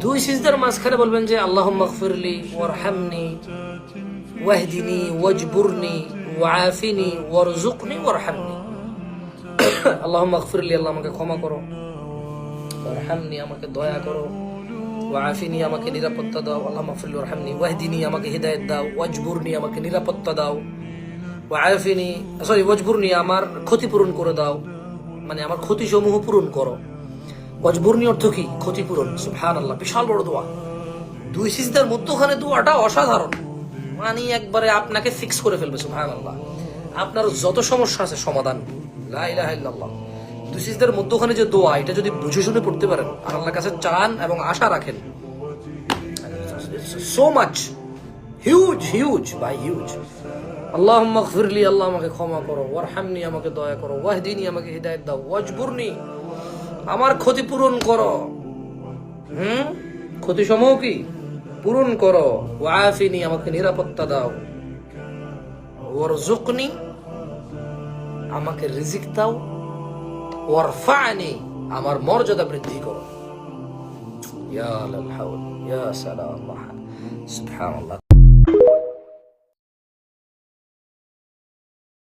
দুই সিজদার মাঝখানে বলবেন যে আল্লাহুম্মা গফিরলি ওয়ারহামনি ওয়াহদিনি ওয়াজবুরনি ওয়াআফিনি ওয়ারযুকনি ওয়ারহামনি। আল্লাহুম্মা গফিরলি, আল্লাহ আমাকে ক্ষমা করো, ওয়ারহামনি আমাকে দয়া করো, ওয়াআফিনি আমাকে নিরাপত্তা দাও, আল্লাহুম্মা গফিরলি ওয়ারহামনি, ওয়াহদিনি আমাকে হিদায়াত দাও, ওয়াজবুরনি আমাকে নিরাপত্তা দাও, ওয়াজবুরনি আমার ক্ষতিপূরণ করে দাও, মানে আমার ক্ষতি সমূহ পূরণ করো। ওয়াজবুরনি অর্থ কি? ক্ষতিপূরণ। সুবহানাল্লাহ, বিশাল বড় দোয়া। দুই সিজদার মধ্যখানে দোয়াটা অসাধারণ, মানে একবারে আপনাকে ফিক্স করে ফেলবে। সুবহানাল্লাহ, আপনার যত সমস্যা আছে সমাধান। লা ইলাহা ইল্লাল্লাহ। দুই সিজদার মধ্যখানে যে দোয়া, এটা যদি বুঝে শুনে পড়তে পারেন আর আল্লাহর কাছে চান এবং আশা রাখেন, সো মাচ হিউজ ভাই, হিউজ। আল্লাহুম্মা গফিরলি, আল্লাহ আমাকে ক্ষমা করো, ওয়ারহামনি আমাকে দয়া করো, ওয়াহদিনি আমাকে হিদায়াত দাও, ওয়াজবুরনি আমার ক্ষতিপূরণ করো, ক্ষতি সমূহ কি পূরণ করো, ওয়াআফিনি আমাকে নিরাপত্তা দাও, ওয়ারযুকনি আমাকে রিজিক দাও, ওয়ারফা'নি আমার মর্যাদা বৃদ্ধি করো। ইয়া লাল হাওল ইয়া সালাম, সুবহানাল্লাহ।